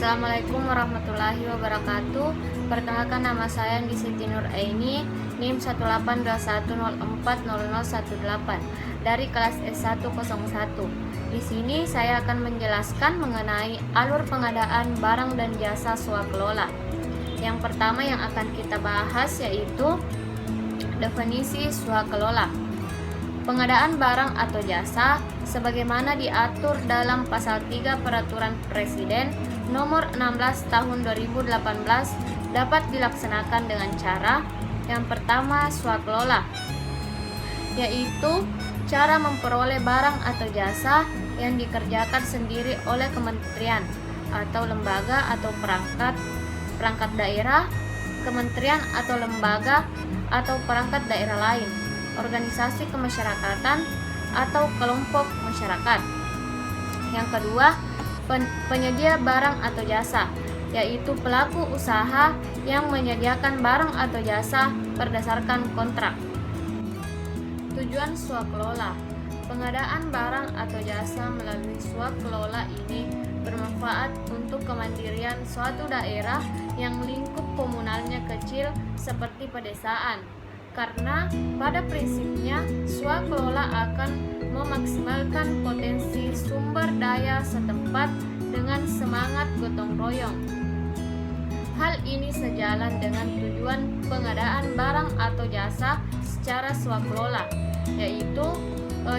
Assalamualaikum warahmatullahi wabarakatuh. Perkenalkan, nama saya Andi Siti Nur Aini, NIM 18210400018 dari kelas S101. Di sini saya akan menjelaskan mengenai alur pengadaan barang dan jasa swakelola. Yang pertama yang akan kita bahas yaitu definisi swakelola. Pengadaan barang atau jasa sebagaimana diatur dalam pasal 3 Peraturan Presiden nomor 16 tahun 2018 dapat dilaksanakan dengan cara yang pertama swakelola, yaitu cara memperoleh barang atau jasa yang dikerjakan sendiri oleh kementerian atau lembaga atau perangkat daerah, kementerian atau lembaga atau perangkat daerah lain, organisasi kemasyarakatan atau kelompok masyarakat. Yang kedua, penyedia barang atau jasa, yaitu pelaku usaha yang menyediakan barang atau jasa berdasarkan kontrak. Tujuan swakelola. Pengadaan barang atau jasa melalui swakelola ini bermanfaat untuk kemandirian suatu daerah yang lingkup komunalnya kecil seperti pedesaan, karena pada prinsipnya swakelola akan memaksimalkan potensi sumber daya setempat dengan semangat gotong royong. Hal ini sejalan dengan tujuan pengadaan barang atau jasa secara swakelola, yaitu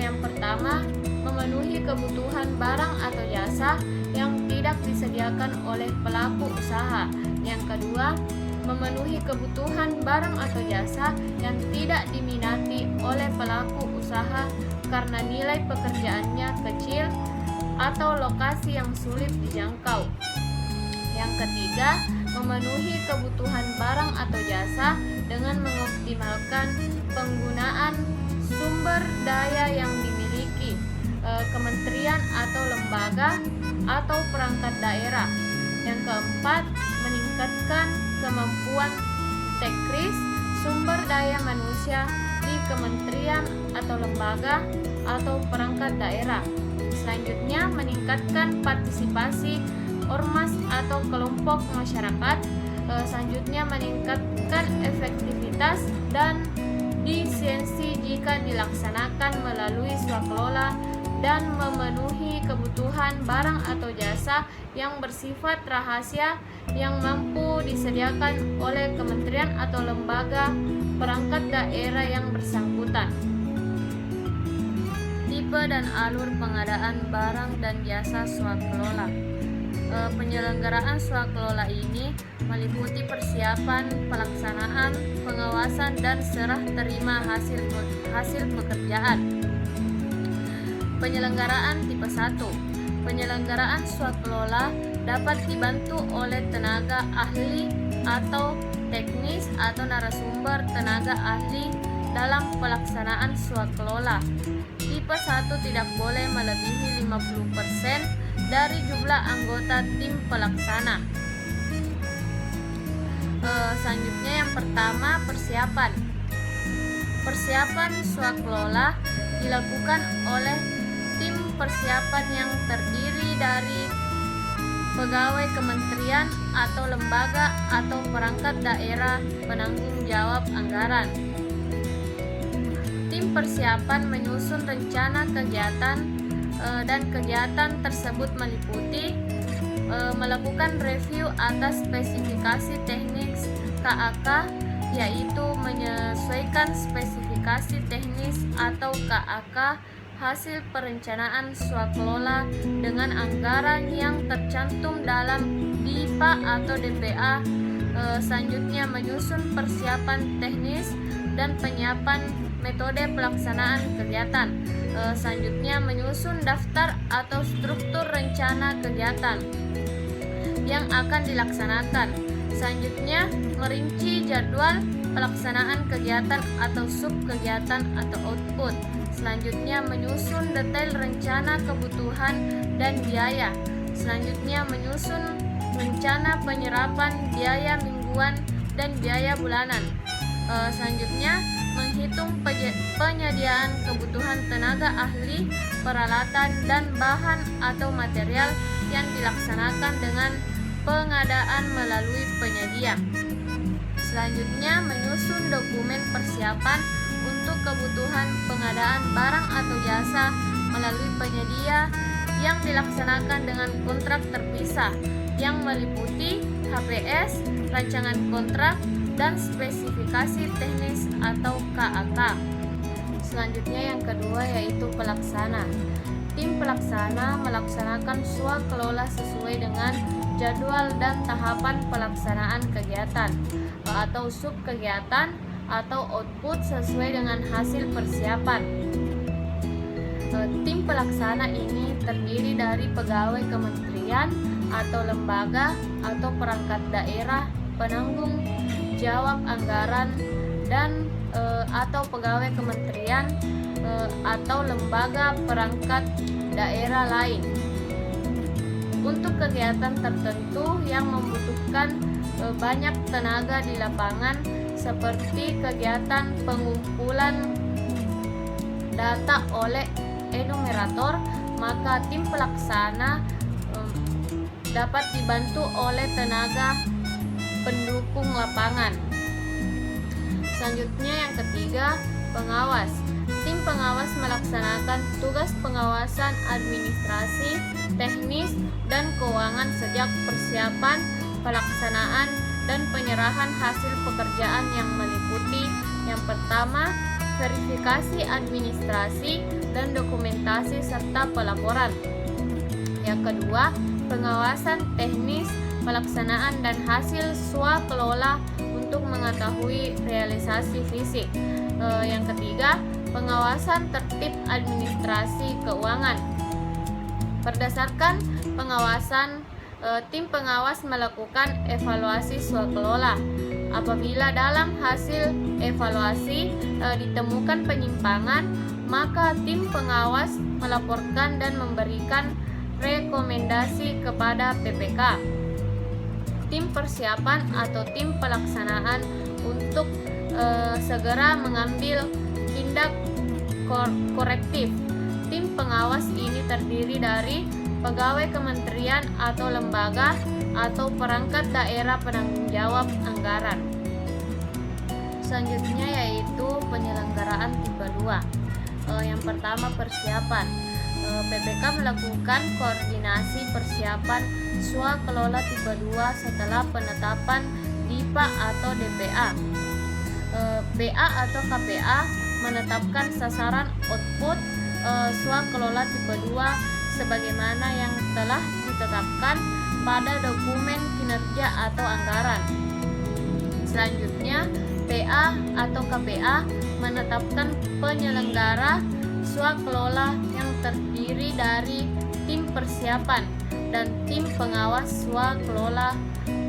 yang pertama, memenuhi kebutuhan barang atau jasa yang tidak disediakan oleh pelaku usaha. Yang kedua, memenuhi kebutuhan barang atau jasa yang tidak diminati oleh pelaku usaha karena nilai pekerjaannya kecil atau lokasi yang sulit dijangkau. Yang ketiga, memenuhi kebutuhan barang atau jasa dengan mengoptimalkan penggunaan sumber daya yang dimiliki kementerian atau lembaga atau perangkat daerah. Yang keempat, meningkatkan kemampuan teknis sumber daya manusia di kementerian atau lembaga atau perangkat daerah. Selanjutnya, meningkatkan partisipasi ormas atau kelompok masyarakat. Selanjutnya, meningkatkan efektivitas dan efisiensi jika dilaksanakan melalui swakelola dan memenuhi kebutuhan barang atau jasa yang bersifat rahasia yang mampu disediakan oleh kementerian atau lembaga perangkat daerah yang bersangkutan. Tipe dan alur pengadaan barang dan jasa swakelola. Penyelenggaraan swakelola ini meliputi persiapan, pelaksanaan, pengawasan, dan serah terima hasil pekerjaan. Penyelenggaraan tipe 1. Penyelenggaraan swakelola dapat dibantu oleh tenaga ahli atau teknis atau narasumber tenaga ahli dalam pelaksanaan swakelola. Tipe 1 tidak boleh melebihi 50% dari jumlah anggota tim pelaksana. Selanjutnya yang pertama, persiapan. Persiapan swakelola dilakukan oleh tim persiapan yang terdiri dari pegawai kementerian atau lembaga atau perangkat daerah penanggung jawab anggaran. Tim persiapan menyusun rencana kegiatan dan kegiatan tersebut meliputi melakukan review atas spesifikasi teknis KAK, yaitu menyesuaikan spesifikasi teknis atau KAK hasil perencanaan swakelola dengan anggaran yang tercantum dalam DIPA atau DPA. Selanjutnya, menyusun persiapan teknis dan penyiapan metode pelaksanaan kegiatan. Selanjutnya, menyusun daftar atau struktur rencana kegiatan yang akan dilaksanakan. Selanjutnya, merinci jadwal pelaksanaan kegiatan atau sub kegiatan atau output. Selanjutnya, menyusun detail rencana kebutuhan dan biaya. Selanjutnya, menyusun rencana penyerapan biaya mingguan dan biaya bulanan. Selanjutnya, menghitung penyediaan kebutuhan tenaga ahli, peralatan, dan bahan atau material yang dilaksanakan dengan pengadaan melalui penyedia. Selanjutnya, menyusun dokumen persiapan untuk kebutuhan pengadaan barang atau jasa melalui penyedia yang dilaksanakan dengan kontrak terpisah yang meliputi HPS, rancangan kontrak, dan spesifikasi teknis atau KAK. Selanjutnya yang kedua yaitu pelaksana. Tim pelaksana melaksanakan swakelola sesuai dengan jadwal dan tahapan pelaksanaan kegiatan atau sub kegiatan atau output sesuai dengan hasil persiapan. Tim pelaksana ini terdiri dari pegawai kementerian atau lembaga atau perangkat daerah, penanggung jawab anggaran, dan atau pegawai kementerian atau lembaga perangkat daerah lain untuk kegiatan tertentu yang membutuhkan banyak tenaga di lapangan seperti kegiatan pengumpulan data oleh enumerator, maka tim pelaksana dapat dibantu oleh tenaga pendukung lapangan. Selanjutnya yang ketiga, pengawas. Tim pengawas melaksanakan tugas pengawasan administrasi, teknis, dan keuangan sejak persiapan, pelaksanaan, dan penyerahan hasil pekerjaan yang meliputi yang pertama, verifikasi administrasi dan dokumentasi serta pelaporan. Yang kedua, pengawasan teknis, pelaksanaan dan hasil swakelola untuk mengetahui realisasi fisik. Yang ketiga, pengawasan tertib administrasi keuangan. Berdasarkan pengawasan, tim pengawas melakukan evaluasi swakelola. Apabila dalam hasil evaluasi ditemukan penyimpangan, maka tim pengawas melaporkan dan memberikan rekomendasi kepada PPK. Tim persiapan atau tim pelaksanaan untuk segera mengambil tindak korektif. Tim pengawas ini terdiri dari pegawai kementerian atau lembaga atau perangkat daerah penanggung jawab anggaran. Selanjutnya yaitu penyelenggaraan tipe 2. Yang pertama, persiapan. PPK melakukan koordinasi persiapan swakelola tipe 2 setelah penetapan DIPA atau DPA. PA atau KPA menetapkan sasaran output swakelola tipe 2 sebagaimana yang telah ditetapkan pada dokumen kinerja atau anggaran. Selanjutnya, PA atau KPA menetapkan penyelenggara swakelola yang terdiri dari tim persiapan dan tim pengawas swakelola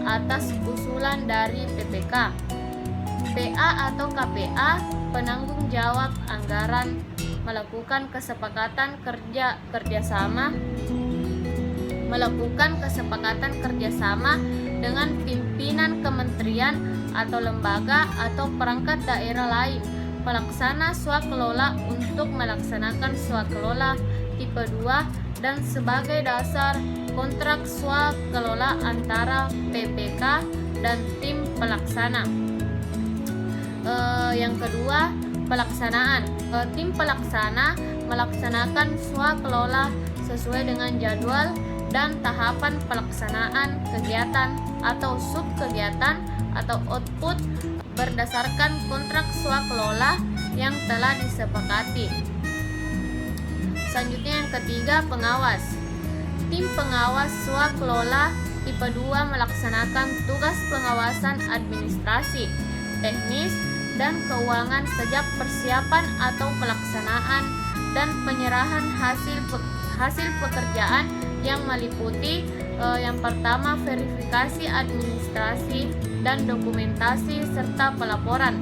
atas usulan dari PPK. PA atau KPA penanggung jawab anggaran melakukan kesepakatan kerjasama dengan pimpinan kementerian atau lembaga atau perangkat daerah lain pelaksana swakelola untuk melaksanakan swakelola tipe 2 dan sebagai dasar kontrak swakelola antara PPK dan tim pelaksana. Yang kedua, pelaksanaan. Tim pelaksana melaksanakan swakelola sesuai dengan jadwal dan tahapan pelaksanaan kegiatan atau sub kegiatan atau output berdasarkan kontrak swakelola yang telah disepakati. Selanjutnya yang ketiga, pengawas. Tim pengawas swakelola tipe 2 melaksanakan tugas pengawasan administrasi, teknis, dan keuangan sejak persiapan atau pelaksanaan dan penyerahan hasil pekerjaan yang meliputi yang pertama, verifikasi administrasi dan dokumentasi serta pelaporan.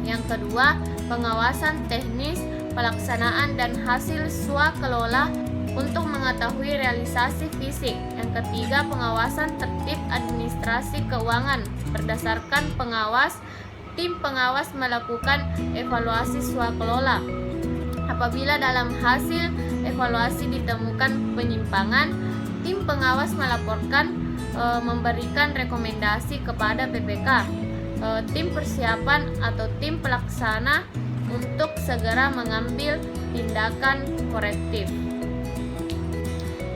Yang kedua, pengawasan teknis, pelaksanaan dan hasil swakelola untuk mengetahui realisasi fisik. Yang ketiga, pengawasan tertib administrasi keuangan. Berdasarkan pengawas, tim pengawas melakukan evaluasi swakelola. Apabila dalam hasil evaluasi ditemukan penyimpangan, Tim pengawas melaporkan memberikan rekomendasi kepada PPK. Tim persiapan atau tim pelaksana untuk segera mengambil tindakan korektif.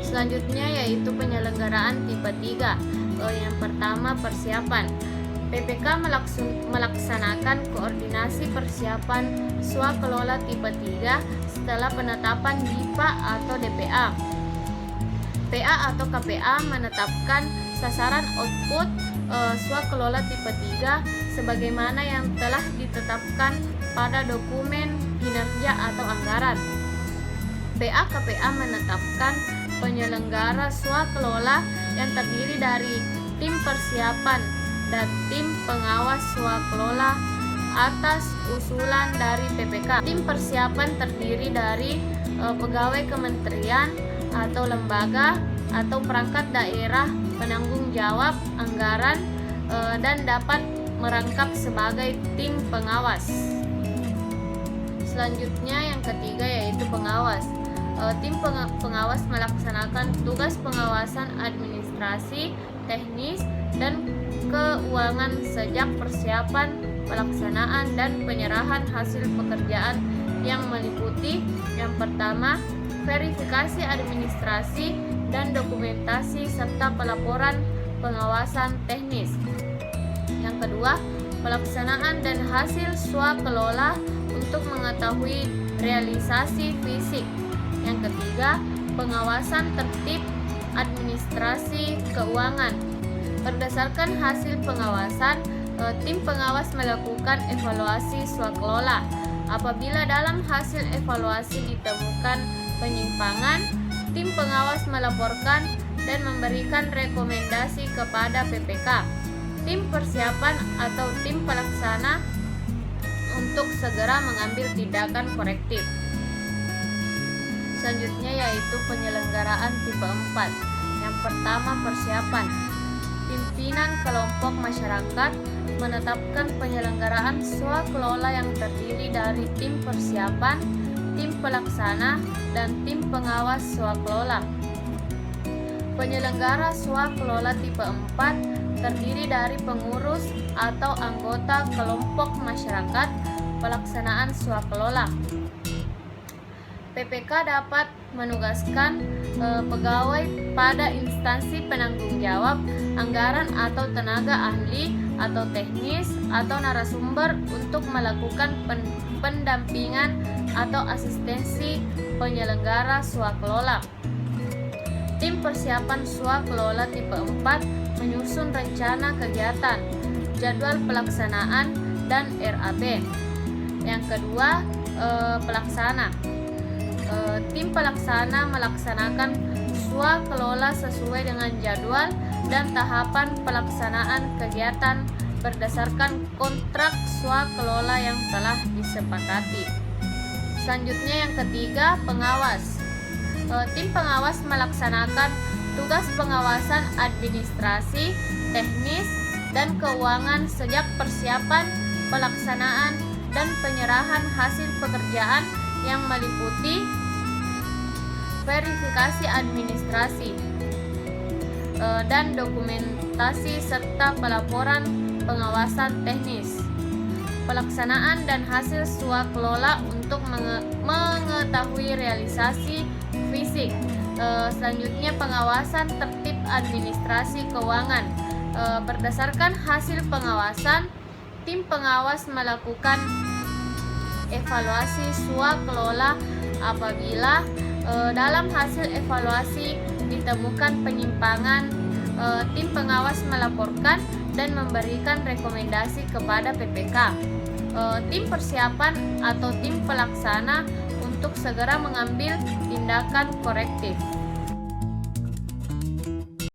Selanjutnya yaitu penyelenggaraan tipe 3. Yang pertama, persiapan. PPK melaksanakan koordinasi persiapan swakelola tipe 3 setelah penetapan DIPA atau DPA. PA atau KPA menetapkan sasaran output swakelola tipe 3 sebagaimana yang telah ditetapkan pada dokumen kinerja atau anggaran. PA KPA menetapkan penyelenggara swakelola yang terdiri dari tim persiapan dan tim pengawas swakelola atas usulan dari PPK. Tim persiapan terdiri dari pegawai kementerian atau lembaga atau perangkat daerah penanggung jawab anggaran dan dapat merangkap sebagai tim pengawas. Selanjutnya yang ketiga yaitu pengawas. Tim pengawas melaksanakan tugas pengawasan administrasi, teknis, dan keuangan sejak persiapan, pelaksanaan, dan penyerahan hasil pekerjaan yang meliputi yang pertama, verifikasi administrasi dan dokumentasi serta pelaporan pengawasan teknis. Yang kedua, pelaksanaan dan hasil swakelola untuk mengetahui realisasi fisik. Yang ketiga, pengawasan tertib administrasi keuangan. Berdasarkan hasil pengawasan, tim pengawas melakukan evaluasi swakelola. Apabila dalam hasil evaluasi ditemukan penyimpangan, tim pengawas melaporkan dan memberikan rekomendasi kepada PPK, tim persiapan atau tim pelaksana untuk segera mengambil tindakan korektif. Selanjutnya yaitu penyelenggaraan tipe 4. Yang pertama, persiapan. Pimpinan kelompok masyarakat menetapkan penyelenggaraan swakelola yang terdiri dari tim persiapan, tim pelaksana, dan tim pengawas swakelola. Penyelenggara swakelola tipe 4 terdiri dari pengurus atau anggota kelompok masyarakat pelaksanaan swakelola. PPK dapat menugaskan pegawai pada instansi penanggung jawab anggaran atau tenaga ahli atau teknis atau narasumber untuk melakukan pendampingan atau asistensi penyelenggara swakelola. Tim persiapan swakelola tipe 4 menyusun rencana kegiatan, jadwal pelaksanaan, dan RAB. Yang kedua, pelaksana. Tim pelaksana melaksanakan swakelola sesuai dengan jadwal dan tahapan pelaksanaan kegiatan berdasarkan kontrak swakelola yang telah disepakati. Selanjutnya yang ketiga, pengawas. Tim pengawas melaksanakan tugas pengawasan administrasi, teknis, dan keuangan sejak persiapan, pelaksanaan, dan penyerahan hasil pekerjaan yang meliputi verifikasi administrasi dan dokumentasi serta pelaporan pengawasan teknis, pelaksanaan dan hasil swakelola untuk mengetahui realisasi fisik. Selanjutnya pengawasan tertib administrasi keuangan. Berdasarkan hasil pengawasan, tim pengawas melakukan evaluasi swakelola apabila dalam hasil evaluasi ditemukan penyimpangan, tim pengawas melaporkan dan memberikan rekomendasi kepada PPK. Tim persiapan atau tim pelaksana untuk segera mengambil tindakan korektif.